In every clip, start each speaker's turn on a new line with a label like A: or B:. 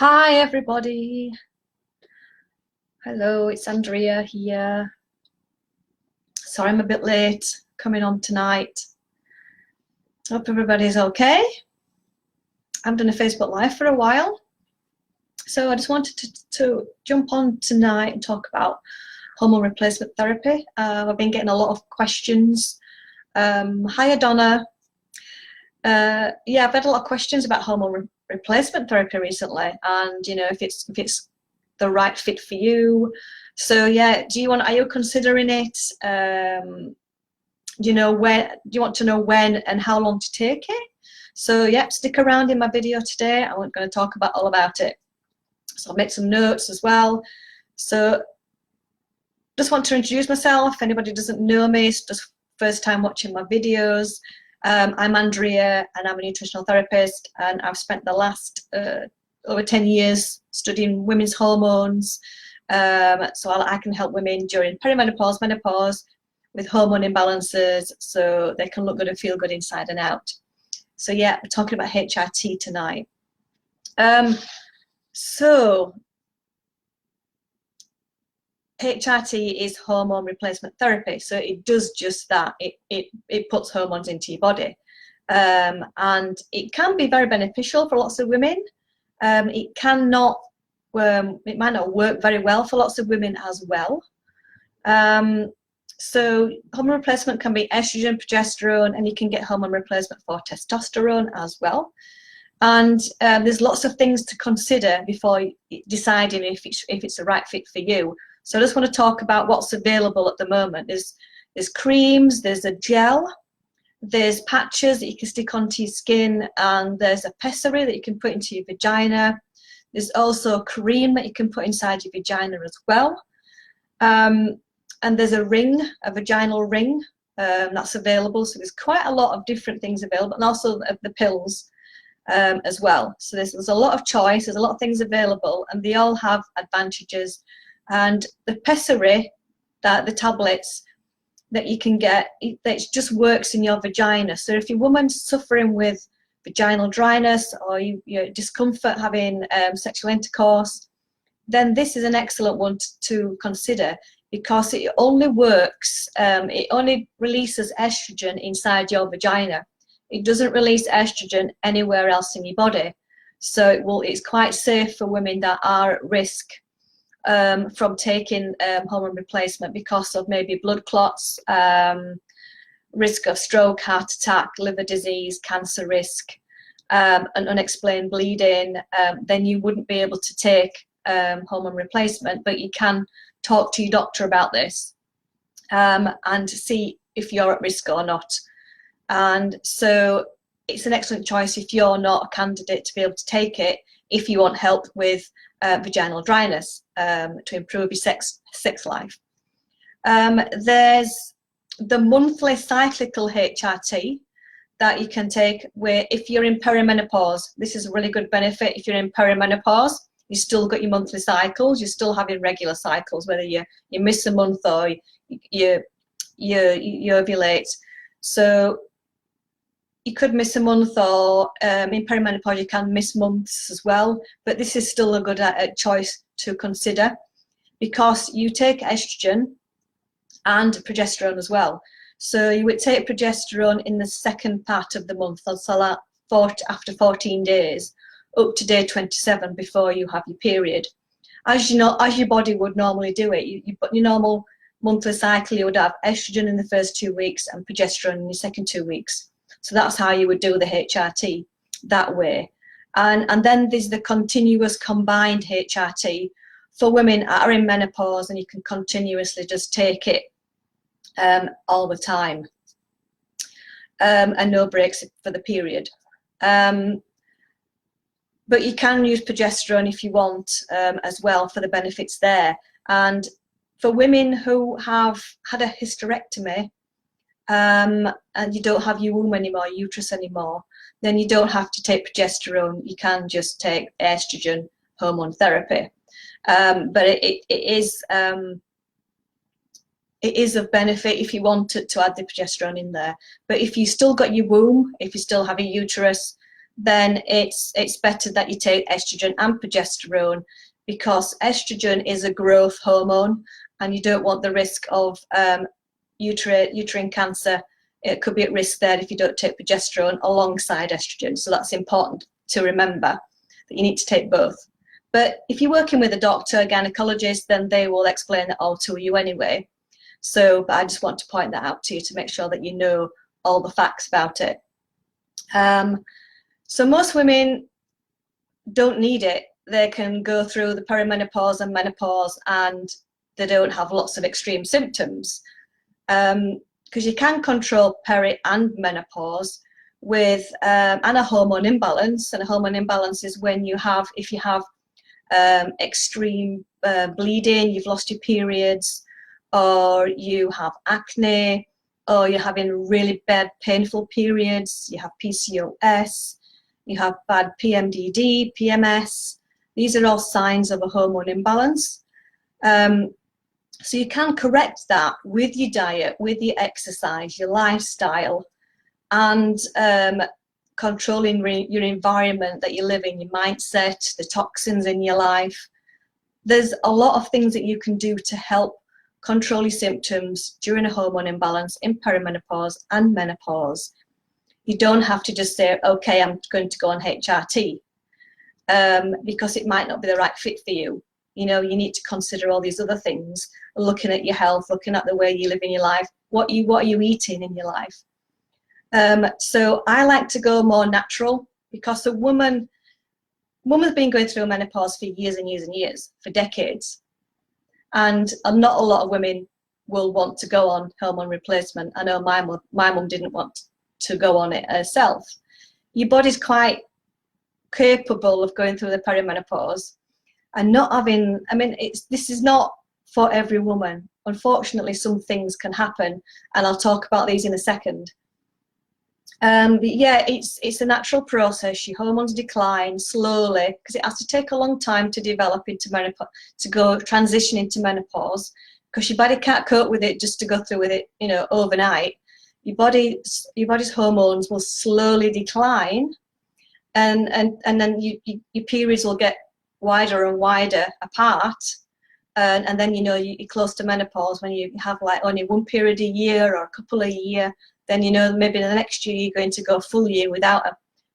A: Hi everybody. Hello, it's Andrea here. Sorry I'm a bit late coming on tonight. Hope everybody's okay. I've done a Facebook Live for a while, so I just wanted to jump on tonight and talk about hormone replacement therapy. I've been getting a lot of questions. Hi Donna. Yeah, I've had a lot of questions about hormone replacement therapy recently, and you know, if it's the right fit for you. So yeah, are you considering it? You know, when do you want to know when and how long to take it? So yeah, stick around in my video today. I'm going to talk about all about it. So I'll make some notes as well. So just want to introduce myself. If anybody doesn't know me, it's just first time watching my videos. I'm Andrea and I'm a nutritional therapist, and I've spent the last over 10 years studying women's hormones. So I can help women during perimenopause, menopause, with hormone imbalances so they can look good and feel good inside and out. So yeah, we're talking about HRT tonight. So HRT is hormone replacement therapy. So it does just that. It puts hormones into your body. And it can be very beneficial for lots of women. It might not work very well for lots of women as well. So hormone replacement can be estrogen, progesterone, and you can get hormone replacement for testosterone as well. And there's lots of things to consider before deciding if it's the right fit for you. So I just want to talk about what's available at the moment. There's creams, there's a gel, there's patches that you can stick onto your skin, and there's a pessary that you can put into your vagina. There's also a cream that you can put inside your vagina as well. And there's a ring, a vaginal ring, that's available. So there's quite a lot of different things available, and also the pills as well. So there's a lot of choice, there's a lot of things available, and they all have advantages. And the pessary, the tablets that you can get, that just works in your vagina. So if your woman's suffering with vaginal dryness, or you're discomfort having sexual intercourse, then this is an excellent one to consider, because it only works, it only releases estrogen inside your vagina. It doesn't release estrogen anywhere else in your body. So it's quite safe for women that are at risk from taking hormone replacement because of maybe blood clots, risk of stroke, heart attack, liver disease, cancer risk, and unexplained bleeding. Then you wouldn't be able to take hormone replacement, but you can talk to your doctor about this and see if you're at risk or not. And so it's an excellent choice if you're not a candidate to be able to take it, if you want help with vaginal dryness, to improve your sex life. There's the monthly cyclical HRT that you can take where, if you're in perimenopause, this is a really good benefit. If you're in perimenopause, you still got your monthly cycles, you're still having regular cycles, whether you miss a month or you ovulate. So you could miss a month, or in perimenopause you can miss months as well, but this is still a good choice to consider, because you take estrogen and progesterone as well. So you would take progesterone in the second part of the month, so after 14 days, up to day 27 before you have your period. As you know, as your body would normally do it, your normal monthly cycle, you would have estrogen in the first 2 weeks and progesterone in the second 2 weeks. So that's how you would do the HRT, that way. And then there's the continuous combined HRT for women that are in menopause, and you can continuously just take it all the time, and no breaks for the period. But you can use progesterone if you want as well, for the benefits there. And for women who have had a hysterectomy, and you don't have your womb anymore, uterus anymore, then you don't have to take progesterone. You can just take estrogen hormone therapy. But it is of benefit if you want to add the progesterone in there. But if you still got your womb, if you still have a uterus, then it's better that you take estrogen and progesterone, because estrogen is a growth hormone, and you don't want the risk of uterine cancer. It could be at risk there if you don't take progesterone alongside estrogen. So that's important to remember, that you need to take both. But if you're working with a doctor, a gynecologist, then they will explain that all to you anyway. So, but I just want to point that out to you to make sure that you know all the facts about it. So most women don't need it. They can go through the perimenopause and menopause and they don't have lots of extreme symptoms. Because you can control peri and menopause with and a hormone imbalance. And a hormone imbalance is when you have, if you have extreme bleeding, you've lost your periods, or you have acne, or you're having really bad painful periods, you have PCOS, you have bad PMDD, PMS. These are all signs of a hormone imbalance. So you can correct that with your diet, with your exercise, your lifestyle, and controlling your environment that you live in, your mindset, the toxins in your life. There's a lot of things that you can do to help control your symptoms during a hormone imbalance in perimenopause and menopause. You don't have to just say, okay, I'm going to go on HRT, because it might not be the right fit for you. You know, you need to consider all these other things, looking at your health, looking at the way you live in your life, what are you eating in your life. So I like to go more natural, because a woman's been going through menopause for years and years and years, for decades. And not a lot of women will want to go on hormone replacement. I know my mum didn't want to go on it herself. Your body's quite capable of going through the perimenopause and not having, I mean, this is not for every woman. Unfortunately, some things can happen, and I'll talk about these in a second. But yeah, it's a natural process. Your hormones decline slowly, because it has to take a long time to develop into menopause, to transition into menopause, because your body can't cope with it just to go through with it, you know, overnight. Your body's hormones will slowly decline, and then your periods will get wider and wider apart, and then, you know, you're close to menopause when you have like only one period a year or a couple a year. Then, you know, maybe the next year you're going to go a full year without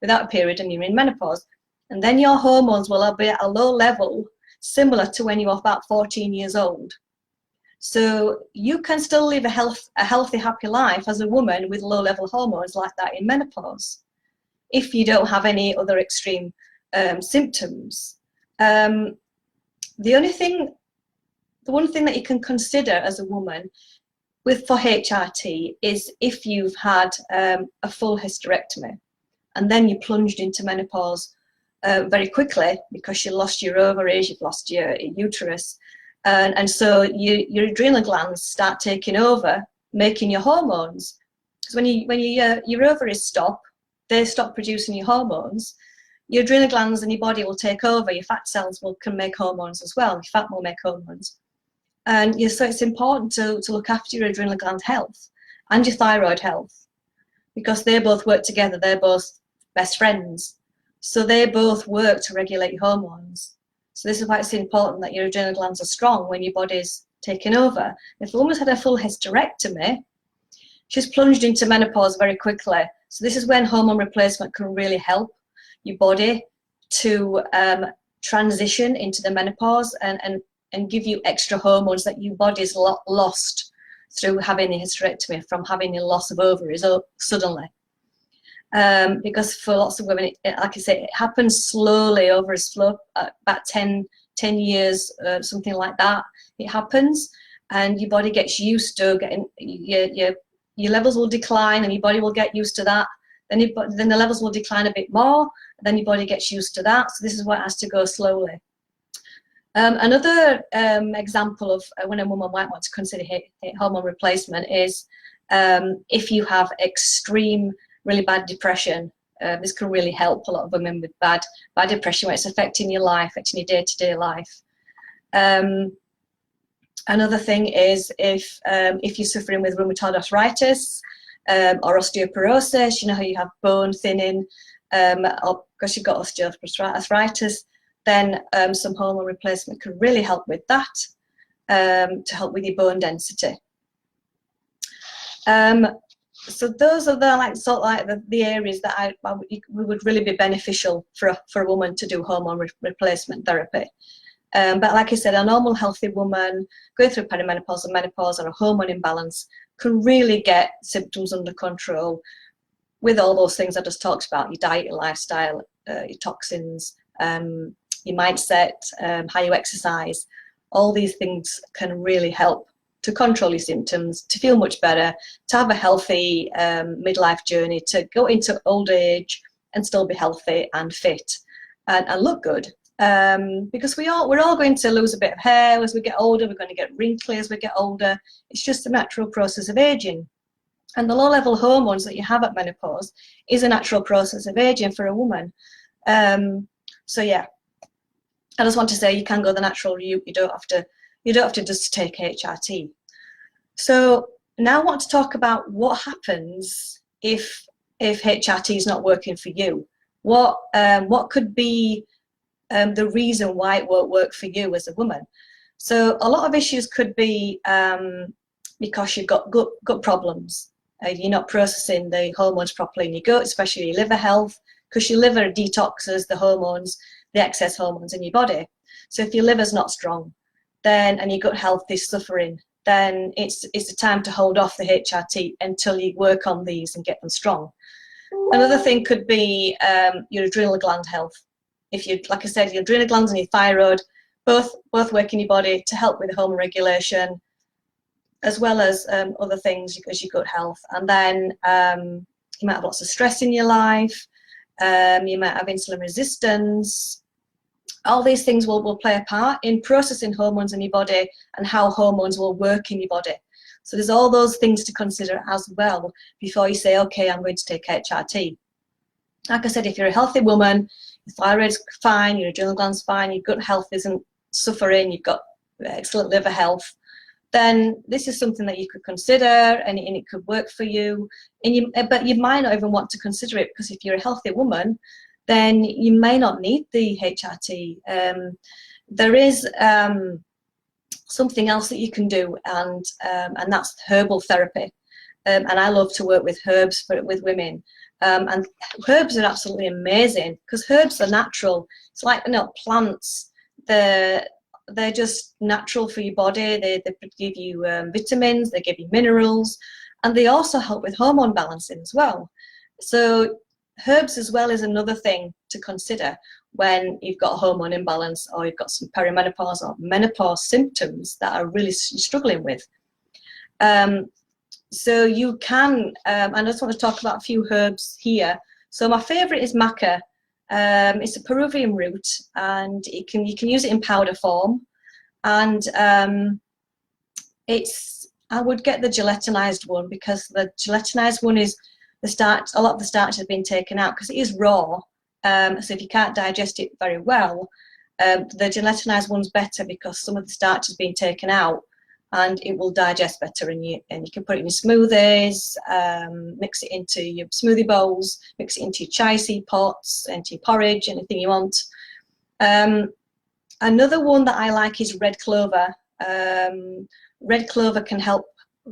A: a period, and you're in menopause. And then your hormones will be at a low level, similar to when you're about 14 years old. So you can still live a healthy, happy life as a woman with low level hormones like that in menopause, if you don't have any other extreme symptoms. The one thing that you can consider as a woman for HRT is if you've had a full hysterectomy and then you plunged into menopause very quickly, because you lost your ovaries, you've lost your uterus, and so your adrenal glands start taking over, making your hormones. Because when your ovaries stop, they stop producing your hormones. Your adrenal glands in your body will take over. Your fat cells can make hormones as well. Your fat will make hormones. And so it's important to look after your adrenal gland health and your thyroid health, because they both work together. They're both best friends. So they both work to regulate your hormones. So this is why it's important that your adrenal glands are strong when your body's taking over. If a woman's had a full hysterectomy, she's plunged into menopause very quickly. So this is when hormone replacement can really help your body to transition into the menopause and give you extra hormones that your body's lost through having a hysterectomy, from having a loss of ovaries suddenly. Because for lots of women, like I say, it happens slowly over a slope, about 10 years, something like that. It happens, and your body gets used to getting, your levels will decline, and your body will get used to that. Then the levels will decline a bit more, and then your body gets used to that. So this is why it has to go slowly. Another example of when a woman might want to consider hormone replacement is if you have extreme, really bad depression. This can really help a lot of women with bad depression, where it's affecting your life, affecting your day-to-day life. Another thing is if you're suffering with rheumatoid arthritis or osteoporosis, you know how you have bone thinning, or because you've got osteoarthritis, then some hormone replacement can really help with that, to help with your bone density. So those are the areas that we would really be beneficial for a woman to do hormone replacement therapy. But like I said, a normal healthy woman going through perimenopause and menopause or a hormone imbalance can really get symptoms under control with all those things I just talked about: your diet, your lifestyle, your toxins, your mindset, how you exercise. All these things can really help to control your symptoms, to feel much better, to have a healthy midlife journey, to go into old age and still be healthy and fit and look good. Because we're all going to lose a bit of hair as we get older. We're going to get wrinkly as we get older. It's just the natural process of aging. And the low-level hormones that you have at menopause is a natural process of aging for a woman. So yeah, I just want to say you can go the natural route. You don't have to just take HRT. So now I want to talk about what happens if HRT is not working for you. What could be the reason why it won't work for you as a woman? So a lot of issues could be because you've got gut problems. You're not processing the hormones properly in your gut, especially your liver health, because your liver detoxes the hormones, the excess hormones in your body. So if your liver's not strong, then and your gut health is suffering, then it's the time to hold off the HRT until you work on these and get them strong. Another thing could be your adrenal gland health. If you, like I said, your adrenal glands and your thyroid both work in your body to help with the hormone regulation, as well as other things as your gut health. And then you might have lots of stress in your life. You might have insulin resistance. All these things will play a part in processing hormones in your body and how hormones will work in your body. So there's all those things to consider as well before you say, okay, I'm going to take HRT. Like I said, if you're a healthy woman, your thyroid's fine, your adrenal gland's fine, your gut health isn't suffering, you've got excellent liver health, then this is something that you could consider, and it could work for you. But you might not even want to consider it, because if you're a healthy woman, then you may not need the HRT. There is something else that you can do, and that's herbal therapy. And I love to work with herbs with women. And herbs are absolutely amazing, because herbs are natural. It's like, plants. They're just natural for your body. They give you vitamins, they give you minerals, and they also help with hormone balancing as well. So herbs as well is another thing to consider when you've got a hormone imbalance, or you've got some perimenopause or menopause symptoms that are really struggling with. So you can, I just want to talk about a few herbs here. So my favorite is maca. It's a Peruvian root, and you can use it in powder form, and I would get the gelatinized one, because the gelatinized one is a lot of the starch has been taken out, because it is raw. So if you can't digest it very well, the gelatinized one's better, because some of the starch has been taken out, and it will digest better, and you can put it in your smoothies, mix it into your smoothie bowls, mix it into your chai seed pots, into your porridge, anything you want. Another one that I like is red clover. Red clover can help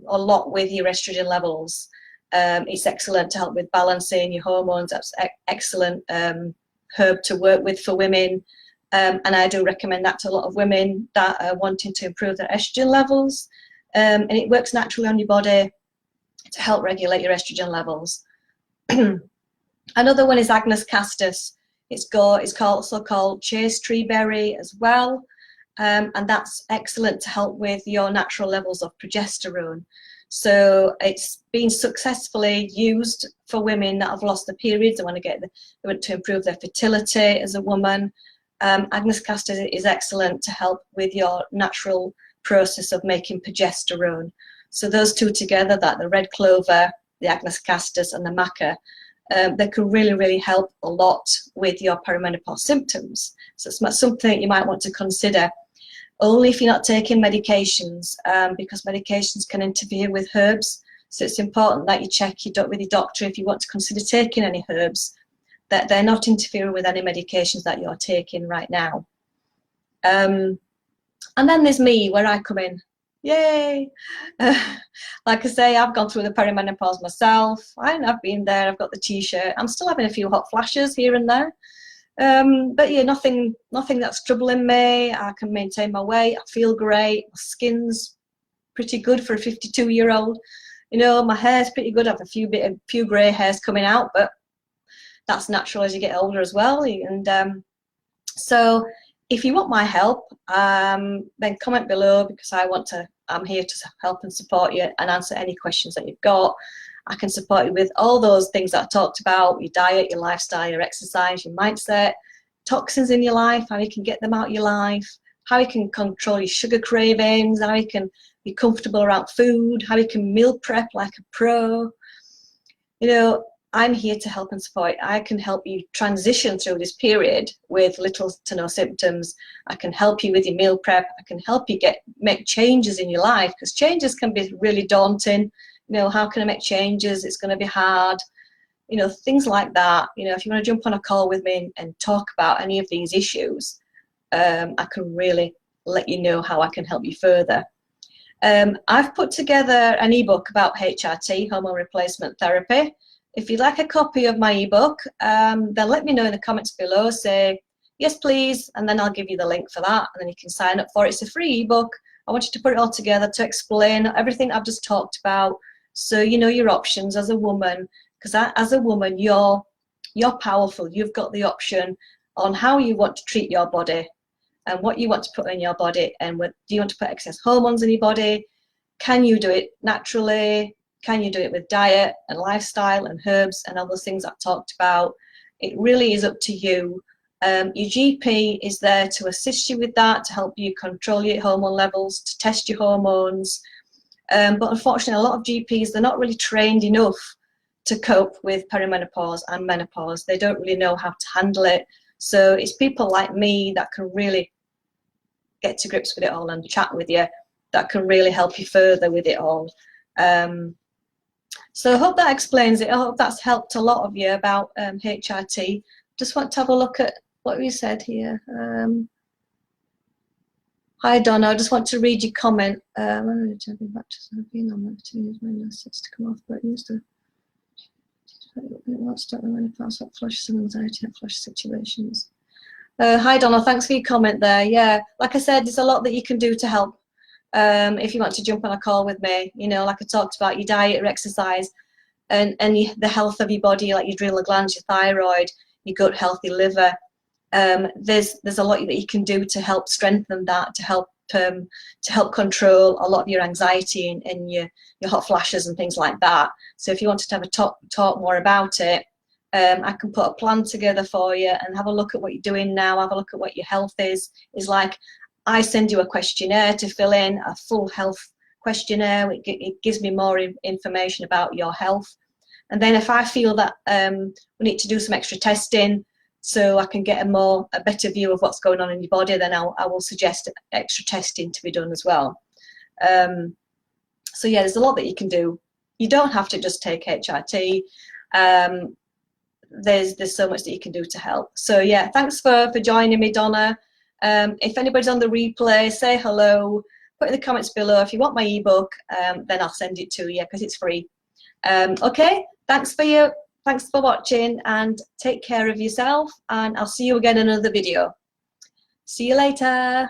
A: a lot with your estrogen levels. It's excellent to help with balancing your hormones. That's excellent herb to work with for women. And I do recommend that to a lot of women that are wanting to improve their estrogen levels. And it works naturally on your body to help regulate your estrogen levels. Another one is Agnus castus. It's also called chase tree berry as well. And that's excellent to help with your natural levels of progesterone. So it's been successfully used for women that have lost their periods. They want to improve their fertility as a woman. Agnus castus is excellent to help with your natural process of making progesterone. So those two together, the red clover, the Agnus castus, and the maca, they can really, really help a lot with your perimenopause symptoms. So it's something you might want to consider, only if you're not taking medications, because medications can interfere with herbs. So it's important that you check with your doctor if you want to consider taking any herbs. that they're not interfering with any medications that you're taking right now. And then there's me, where I come in. Yay! Like I say, I've gone through the perimenopause myself. I've been there. I've got the t-shirt. I'm still having a few hot flashes here and there. But yeah, nothing that's troubling me. I can maintain my weight. I feel great. My skin's pretty good for a 52-year-old. You know, my hair's pretty good. I have a few grey hairs coming out, but that's natural as you get older as well. And so if you want my help, then comment below, because I'm here to help and support you and answer any questions that you've got. I can support you with all those things that I talked about: your diet, your lifestyle, your exercise, your mindset, toxins in your life, how you can get them out of your life, how you can control your sugar cravings, how you can be comfortable around food, how you can meal prep like a pro. You know, I'm here to help and support. I can help you transition through this period with little to no symptoms. I can help you with your meal prep. I can help you make changes in your life, because changes can be really daunting. You know, how can I make changes? It's going to be hard. You know, things like that. You know, if you want to jump on a call with me and talk about any of these issues, I can really let you know how I can help you further. I've put together an ebook about HRT, hormone replacement therapy. If you'd like a copy of my ebook, then let me know in the comments below. Say, yes, please, and then I'll give you the link for that, and then you can sign up for it. It's a free ebook. I want you to put it all together to explain everything I've just talked about, so you know your options as a woman, because as a woman, you're powerful. You've got the option on how you want to treat your body and what you want to put in your body, and do you want to put excess hormones in your body? Can you do it naturally? Can you do it with diet and lifestyle and herbs and all those things I've talked about? It really is up to you. Your GP is there to assist you with that, to help you control your hormone levels, to test your hormones. But unfortunately, a lot of GPs, they're not really trained enough to cope with perimenopause and menopause. They don't really know how to handle it. So it's people like me that can really get to grips with it all and chat with you, that can really help you further with it all. So I hope that explains it. I hope that's helped a lot of you about HRT. Just want to have a look at what we said here. Hi Donna, I just want to read your comment. I'm going to be back to being on my to use my nurses to come off, but used to not start the menopause, hot flushes and anxiety at flush situations. Hi Donna, thanks for your comment there. Yeah, like I said, there's a lot that you can do to help. If you want to jump on a call with me, you know, like I talked about, your diet, your exercise, and the health of your body, like your adrenal glands, your thyroid, your gut health, your liver. There's a lot that you can do to help strengthen that, to help control a lot of your anxiety and your hot flashes and things like that. So if you wanted to have a talk more about it, I can put a plan together for you and have a look at what you're doing now, have a look at what your health is like. I send you a questionnaire to fill in, a full health questionnaire. It gives me more information about your health. And then if I feel that we need to do some extra testing so I can get a better view of what's going on in your body, then I will suggest extra testing to be done as well. So yeah, there's a lot that you can do. You don't have to just take HRT. There's so much that you can do to help. So yeah, thanks for joining me, Donna. If anybody's on the replay, say hello, put in the comments below. If you want my ebook, then I'll send it to you because it's free. Okay, thanks for watching, and take care of yourself, and I'll see you again in another video. See you later.